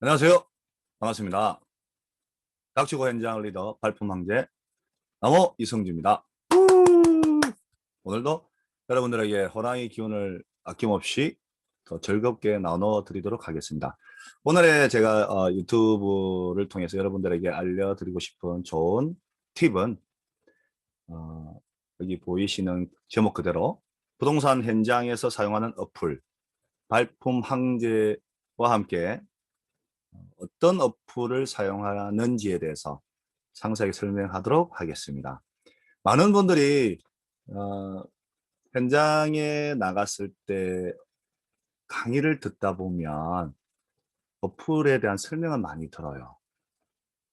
안녕하세요. 반갑습니다. 닥치고 현장 리더 발품 황제 나모 이성주입니다. 오늘도 여러분들에게 호랑이 기운을 아낌없이 더 즐겁게 나눠드리도록 하겠습니다. 오늘의 제가 유튜브를 통해서 여러분들에게 알려드리고 싶은 좋은 팁은 여기 보이시는 제목 그대로 부동산 현장에서 사용하는 어플 발품 황제와 함께 어떤 어플을 사용하는지에 대해서 상세하게 설명하도록 하겠습니다. 많은 분들이 어, 현장에 나갔을 때 강의를 듣다 보면 어플에 대한 설명을 많이 들어요.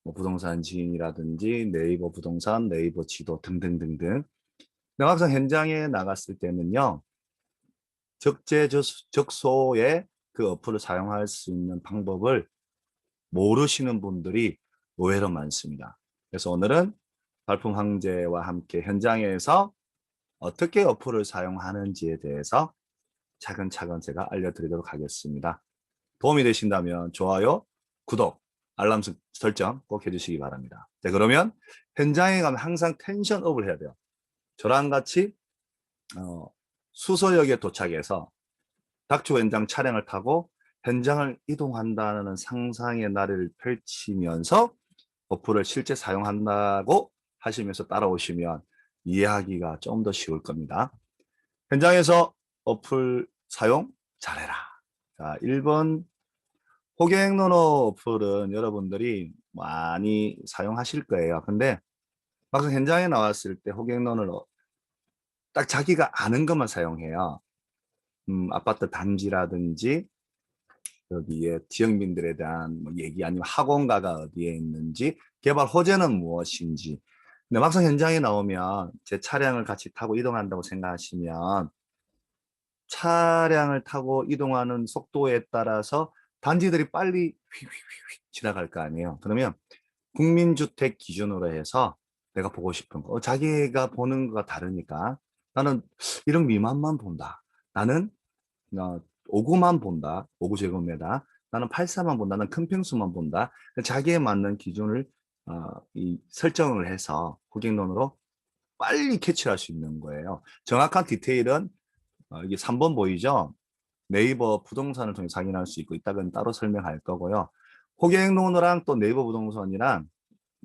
뭐 부동산 지인이라든지 네이버 부동산, 네이버 지도 등등등등. 근데 막상 현장에 나갔을 때는요, 적재적소에 그 어플을 사용할 수 있는 방법을 모르시는 분들이 의외로 많습니다. 그래서 오늘은 발품 황제와 함께 현장에서 어떻게 어플을 사용하는지에 대해서 차근차근 제가 알려드리도록 하겠습니다. 도움이 되신다면 좋아요, 구독, 알람 설정 꼭 해주시기 바랍니다. 자, 그러면 현장에 가면 항상 텐션업을 해야 돼요. 저랑 같이 수서역에 도착해서 닥초 현장 차량을 타고 현장을 이동한다는 상상의 나래를 펼치면서 어플을 실제 사용한다고 하시면서 따라오시면 이해하기가 좀 더 쉬울 겁니다. 현장에서 어플 사용 잘해라. 자, 1번 호갱노노 어플은 여러분들이 많이 사용하실 거예요. 근데 막상 현장에 나왔을 때 호갱노노를 딱 자기가 아는 것만 사용해요. 아파트 단지라든지 여기에 지역민들에 대한 뭐 얘기 아니면 학원가가 어디에 있는지 개발 호재는 무엇인지. 근데 막상 현장에 나오면 제 차량을 같이 타고 이동한다고 생각하시면 차량을 타고 이동하는 속도에 따라서 단지들이 빨리 휙휙휙 지나갈 거 아니에요. 그러면 국민주택 기준으로 해서 내가 보고 싶은 거, 자기가 보는 거가 다르니까 나는 1억 미만만 본다. 나는 5구만 본다. 5구 제곱미터. 나는 84만 본다. 나는 큰 평수만 본다. 자기에 맞는 기준을 설정을 해서 고객론으로 빨리 캐치할 수 있는 거예요. 정확한 디테일은 이게 3번 보이죠? 네이버 부동산을 통해 확인할 수 있고 이따가는 따로 설명할 거고요. 호갱노노랑 또 네이버 부동산이랑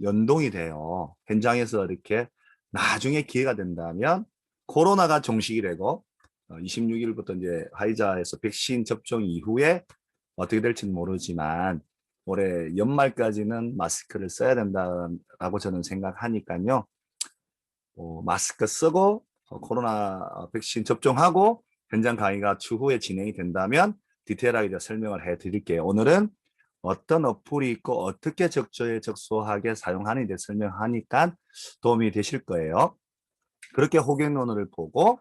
연동이 돼요. 현장에서 이렇게 나중에 기회가 된다면 코로나가 종식이 되고 26일부터 이제 화이자에서 백신 접종 이후에 어떻게 될지는 모르지만 올해 연말까지는 마스크를 써야 된다라고 저는 생각하니까요. 마스크 쓰고 코로나 백신 접종하고 현장 강의가 추후에 진행이 된다면 디테일하게 설명을 해드릴게요. 오늘은 어떤 어플이 있고 어떻게 적조에 적소하게 사용하는지 설명하니까 도움이 되실 거예요. 그렇게 호갱론을 보고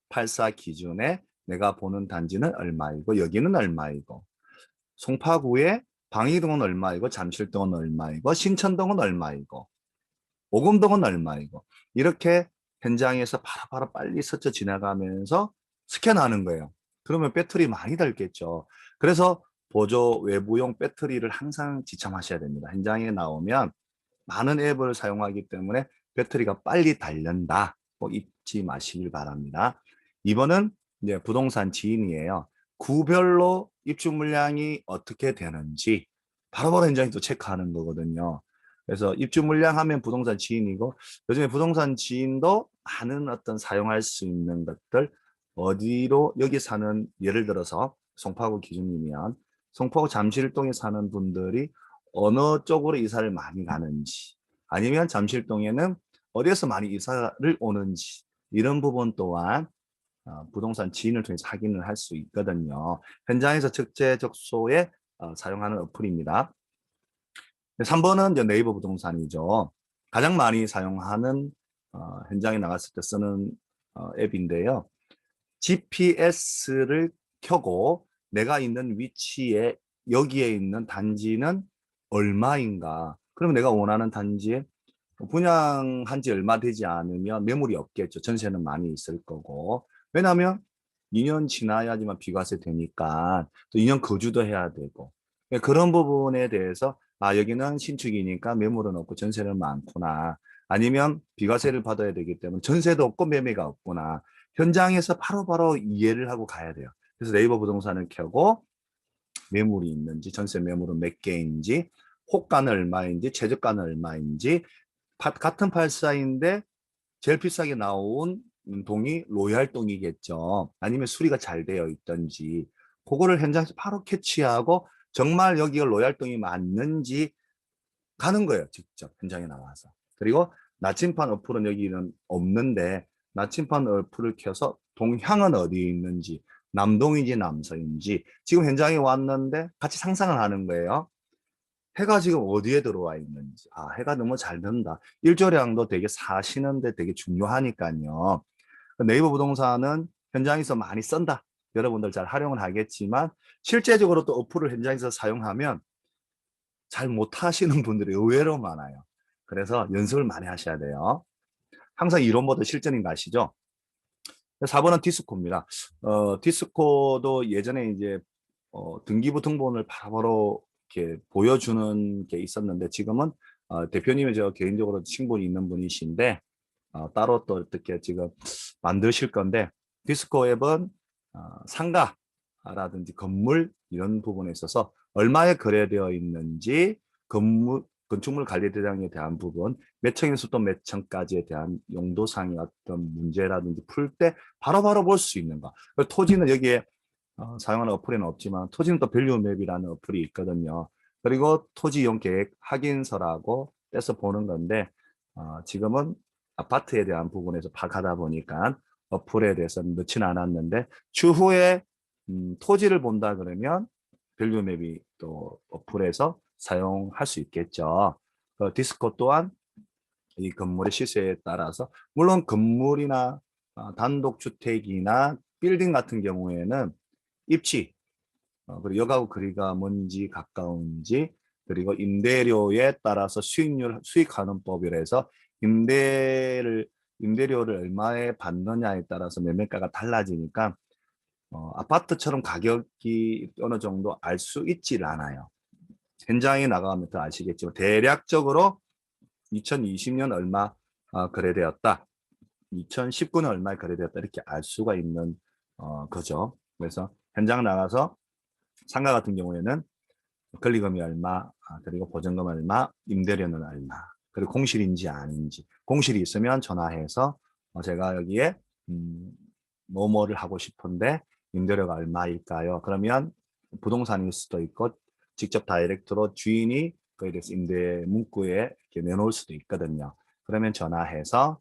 84 기준에 내가 보는 단지는 얼마이고 여기는 얼마이고 송파구에 방이동은 얼마이고 잠실동은 얼마이고 신천동은 얼마이고 오금동은 얼마이고 이렇게 현장에서 바로바로 빨리 스쳐 지나가면서 스캔하는 거예요. 그러면 배터리 많이 닳겠죠. 그래서 보조 외부용 배터리를 항상 지참하셔야 됩니다. 현장에 나오면 많은 앱을 사용하기 때문에 배터리가 빨리 닳는다. 꼭 잊지 마시길 바랍니다. 2번은 이제 부동산 지인이에요. 구별로 입주 물량이 어떻게 되는지 바로바로 현장에 또 체크하는 거거든요. 그래서 입주 물량 하면 부동산 지인이고 요즘에 부동산 지인도 많은 어떤 사용할 수 있는 것들 어디로 여기 사는 예를 들어서 송파구 기준이면 송파구 잠실동에 사는 분들이 어느 쪽으로 이사를 많이 가는지 아니면 잠실동에는 어디에서 많이 이사를 오는지 이런 부분 또한 부동산 지인을 통해서 확인을 할 수 있거든요. 현장에서 적재적소에 사용하는 어플입니다. 3번은 이제 네이버 부동산이죠. 가장 많이 사용하는 현장에 나갔을 때 쓰는 앱인데요. GPS를 켜고 내가 있는 위치에 여기에 있는 단지는 얼마인가. 그러면 내가 원하는 단지에 분양한 지 얼마 되지 않으면 매물이 없겠죠. 전세는 많이 있을 거고. 왜냐하면 2년 지나야지만 비과세 되니까 또 2년 거주도 해야 되고 예, 그런 부분에 대해서 아, 여기는 신축이니까 매물은 없고 전세는 많구나. 아니면 비과세를 받아야 되기 때문에 전세도 없고 매매가 없구나. 현장에서 바로바로 이해를 하고 가야 돼요. 그래서 네이버 부동산을 켜고 매물이 있는지, 전세 매물은 몇 개인지, 호가는 얼마인지, 최저가는 얼마인지, 같은 팔사인데 제일 비싸게 나온 동이 로얄동이겠죠. 아니면 수리가 잘 되어 있던지, 그거를 현장에서 바로 캐치하고 정말 여기가 로얄동이 맞는지 가는 거예요. 직접 현장에 나와서. 그리고 나침반 어플은 여기는 없는데 나침반 어플을 켜서 동향은 어디에 있는지, 남동인지 남서인지, 지금 현장에 왔는데 같이 상상을 하는 거예요. 해가 지금 어디에 들어와 있는지. 아, 해가 너무 잘 든다. 일조량도 되게 사시는데 되게 중요하니까요. 네이버 부동산은 현장에서 많이 쓴다. 여러분들 잘 활용을 하겠지만 실제적으로 또 어플을 현장에서 사용하면 잘 못하시는 분들이 의외로 많아요. 그래서 연습을 많이 하셔야 돼요. 항상 이론보다 실전인 거 아시죠? 4번은 디스코입니다. 디스코도 예전에 이제 등기부 등본을 바로바로 이렇게 보여주는 게 있었는데 지금은 대표님이 저 개인적으로 친분이 있는 분이신데 따로 또 어떻게 지금 만드실 건데 디스코 앱은 상가라든지 건물 이런 부분에 있어서 얼마에 거래되어 있는지 건축물 관리 대장에 대한 부분 몇 층에서 또 몇 층까지에 대한 용도상의 어떤 문제라든지 풀 때 바로바로 볼 수 있는 거. 토지는 여기에 사용하는 어플에는 없지만 토지는 또 밸류맵이라는 어플이 있거든요. 그리고 토지 이용 계획 확인서라고 떼서 보는 건데 지금은 아파트에 대한 부분에서 파악하다 보니까 어플에 대해서 넣지는 않았는데 추후에 토지를 본다 그러면 밸류맵이 또 어플에서 사용할 수 있겠죠. 디스코 또한 이 건물의 시세에 따라서 물론 건물이나 단독주택이나 빌딩 같은 경우에는 입지 그리고 여가구 거리가 먼지 가까운지 그리고 임대료에 따라서 수익률 수익하는 법이라 해서 임대를 임대료를 얼마에 받느냐에 따라서 매매가가 달라지니까 아파트처럼 가격이 어느 정도 알 수 있질 않아요. 현장에 나가면 더 아시겠지만 대략적으로 2020년 얼마 거래되었다. 2019년 얼마에 거래되었다. 이렇게 알 수가 있는 거죠. 그래서 현장 나가서 상가 같은 경우에는 권리금이 얼마, 그리고 보증금 얼마, 임대료는 얼마, 그리고 공실인지 아닌지. 공실이 있으면 전화해서 제가 여기에 뭐뭐를 하고 싶은데 임대료가 얼마일까요? 그러면 부동산일 수도 있고 직접 다이렉트로 주인이 그에 대해서 임대 문구에 이렇게 내놓을 수도 있거든요. 그러면 전화해서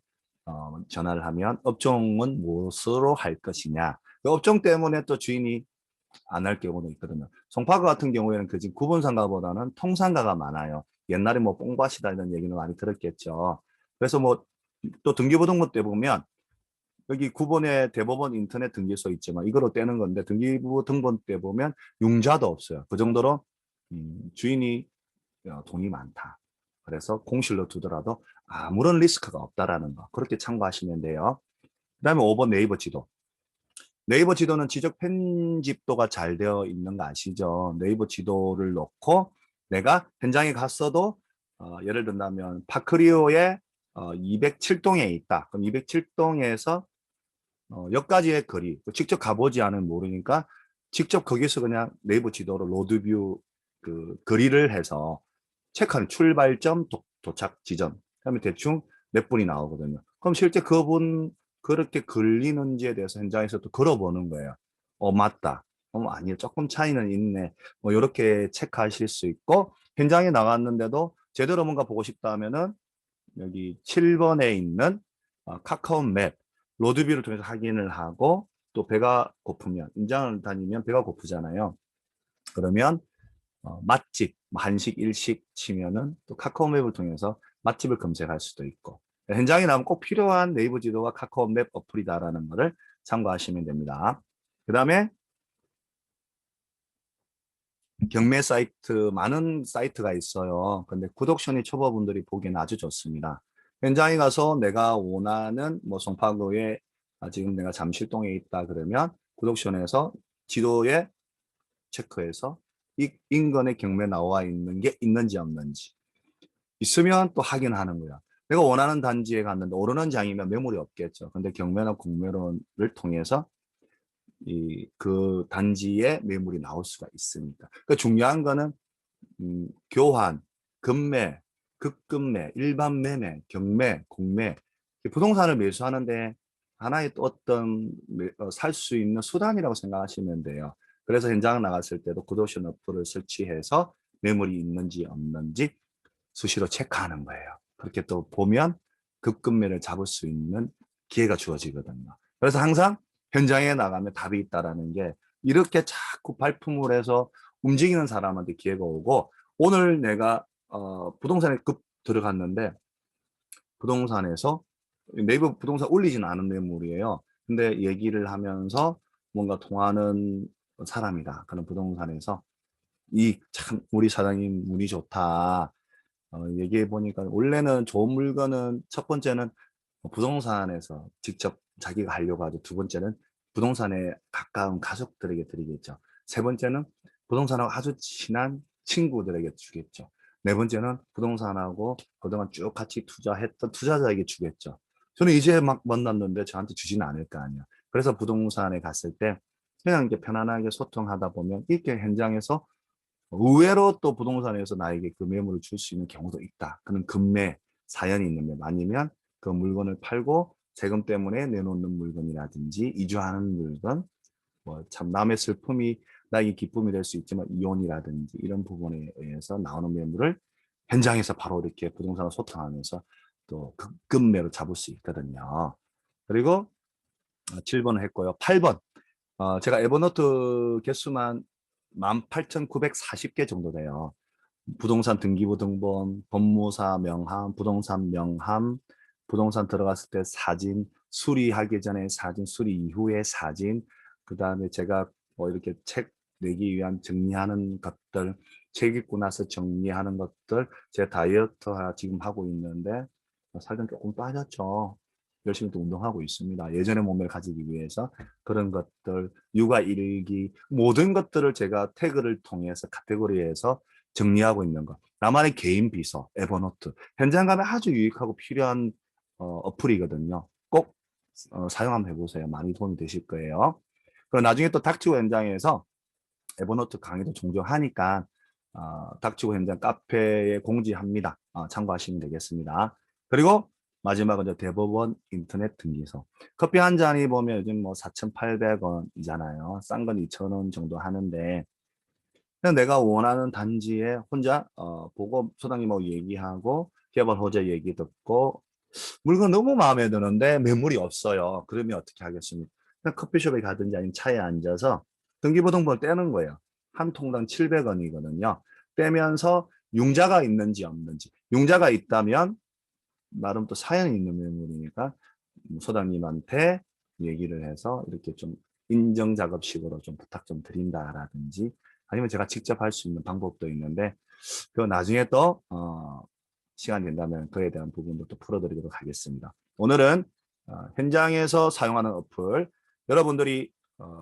전화를 하면 업종은 무엇으로 할 것이냐. 그 업종 때문에 또 주인이 안 할 경우도 있거든요. 송파구 같은 경우에는 그 지금 구분상가보다는 통상가가 많아요. 옛날에 뭐 뽕밭이다 이런 얘기는 많이 들었겠죠. 그래서 뭐 또 등기부등본 때 보면 여기 구본에 대법원 인터넷 등기소 있지만 이거로 떼는 건데 등기부등본 때 보면 융자도 없어요. 그 정도로 주인이 돈이 많다. 그래서 공실로 두더라도 아무런 리스크가 없다라는 거 그렇게 참고하시면 돼요. 그다음에 5번 네이버 지도. 네이버 지도는 지적 편집도가 잘 되어 있는 거 아시죠? 네이버 지도를 놓고 내가 현장에 갔어도 예를 든다면 파크리오에 207동에 있다. 그럼 207동에서 여기까지의 거리 직접 가보지 않으면 모르니까 직접 거기서 그냥 네이버 지도로 로드뷰 그 거리를 해서 체크하는 출발점 도착 지점 그러면 대충 몇 분이 나오거든요. 그럼 실제 그분 그렇게 걸리는지에 대해서 현장에서 또 걸어보는 거예요. 맞다. 아니요. 조금 차이는 있네. 뭐 이렇게 체크하실 수 있고 현장에 나갔는데도 제대로 뭔가 보고 싶다 하면은 여기 7번에 있는 카카오 맵 로드뷰를 통해서 확인을 하고 또 배가 고프면 임장을 다니면 배가 고프잖아요. 그러면 맛집, 뭐 한식, 일식 치면은 또 카카오 맵을 통해서 맛집을 검색할 수도 있고 현장에 나면 꼭 필요한 네이버 지도가 카카오 맵 어플이다라는 것을 참고하시면 됩니다. 그 다음에 경매 사이트, 많은 사이트가 있어요. 근데 구독션이 초보분들이 보기에는 아주 좋습니다. 현장에 가서 내가 원하는 뭐 송파구에 지금 내가 잠실동에 있다 그러면 구독션에서 지도에 체크해서 이 인근의 경매 나와 있는 게 있는지 없는지. 있으면 또 확인하는 거야. 내가 원하는 단지에 갔는데 오르는 장이면 매물이 없겠죠. 근데 경매나 공매론을 통해서 그 단지에 매물이 나올 수가 있으니까. 그 중요한 거는 교환, 급매, 급급매, 일반 매매, 경매, 공매, 부동산을 매수하는데 하나의 또 어떤 살 수 있는 수단이라고 생각하시면 돼요. 그래서 현장 나갔을 때도 굿옵션 어플을 설치해서 매물이 있는지 없는지 수시로 체크하는 거예요. 그렇게 또 보면 급급매를 잡을 수 있는 기회가 주어지거든요. 그래서 항상 현장에 나가면 답이 있다라는 게 이렇게 자꾸 발품을 해서 움직이는 사람한테 기회가 오고 오늘 내가 부동산에 급 들어갔는데 부동산에서 네이버 부동산 올리지는 않은 매물이에요. 근데 얘기를 하면서 뭔가 통하는 사람이다. 그런 부동산에서 이 참 우리 사장님 운이 좋다. 얘기해 보니까 원래는 좋은 물건은 첫 번째는 부동산에서 직접 자기가 하려고 하죠. 두 번째는 부동산에 가까운 가족들에게 드리겠죠. 세 번째는 부동산하고 아주 친한 친구들에게 주겠죠. 네 번째는 부동산하고 그동안 쭉 같이 투자했던 투자자에게 주겠죠. 저는 이제 막 만났는데 저한테 주지는 않을 거 아니야. 그래서 부동산에 갔을 때 그냥 이렇게 편안하게 소통하다 보면 이렇게 현장에서 의외로 또 부동산에서 나에게 그 매물을 줄 수 있는 경우도 있다. 그런 급매 사연이 있는 매물 아니면 그 물건을 팔고 세금 때문에 내놓는 물건이라든지 이주하는 물건, 뭐 참 남의 슬픔이 나에게 기쁨이 될 수 있지만 이혼이라든지 이런 부분에 의해서 나오는 매물을 현장에서 바로 이렇게 부동산을 소통하면서 또 급매로 잡을 수 있거든요. 그리고 7번을 했고요. 8번. 제가 에버노트 개수만 18,940개 정도 돼요. 부동산 등기부등본, 법무사 명함, 부동산 명함, 부동산 들어갔을 때 사진, 수리하기 전에 사진, 수리 이후에 사진, 그 다음에 제가 뭐 이렇게 책 내기 위한 정리하는 것들, 책 읽고 나서 정리하는 것들, 제가 다이어트 지금 하고 있는데 살좀 조금 빠졌죠. 열심히 또 운동하고 있습니다. 예전의 몸매를 가지기 위해서 그런 것들, 육아 일기, 모든 것들을 제가 태그를 통해서 카테고리에서 정리하고 있는 것. 나만의 개인 비서, 에버노트. 현장 가면 아주 유익하고 필요한 어플이거든요. 꼭 사용 한번 해보세요. 많이 도움이 되실 거예요. 그리고 나중에 또 닥치고 현장에서 에버노트 강의도 종종 하니까 닥치고 현장 카페에 공지합니다. 참고하시면 되겠습니다. 그리고 마지막은 이제 대법원 인터넷 등기소. 커피 한 잔이 보면 요즘 뭐 4,800원이잖아요. 싼 건 2,000원 정도 하는데 그냥 내가 원하는 단지에 혼자 보고 소장님하고 얘기하고 개발 호재 얘기 듣고 물건 너무 마음에 드는데 매물이 없어요. 그러면 어떻게 하겠습니까? 그냥 커피숍에 가든지 아니면 차에 앉아서 등기부등본을 떼는 거예요. 한 통당 700원이거든요. 떼면서 융자가 있는지 없는지. 융자가 있다면 나름 또 사연이 있는 매물이니까 소장님한테 얘기를 해서 이렇게 좀 인정 작업식으로 좀 부탁 좀 드린다라든지 아니면 제가 직접 할 수 있는 방법도 있는데 그 나중에 또 시간 된다면 그에 대한 부분도 또 풀어드리도록 하겠습니다. 오늘은 현장에서 사용하는 어플 여러분들이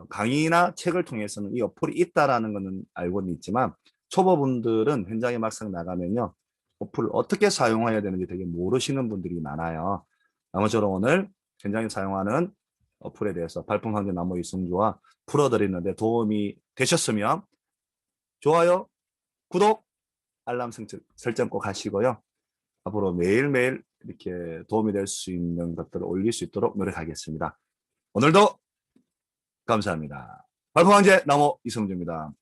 강의나 책을 통해서는 이 어플이 있다라는 것은 알고는 있지만 초보분들은 현장에 막상 나가면요 어플을 어떻게 사용해야 되는지 되게 모르시는 분들이 많아요. 아무쪼록 오늘 현장에 사용하는 어플에 대해서 발품 환경 나무 이승주와 풀어드리는데 도움이 되셨으면 좋아요, 구독, 알람 설정 꼭 하시고요. 앞으로 매일매일 이렇게 도움이 될 수 있는 것들을 올릴 수 있도록 노력하겠습니다. 오늘도 감사합니다. 발품 황제 나무 이승주입니다.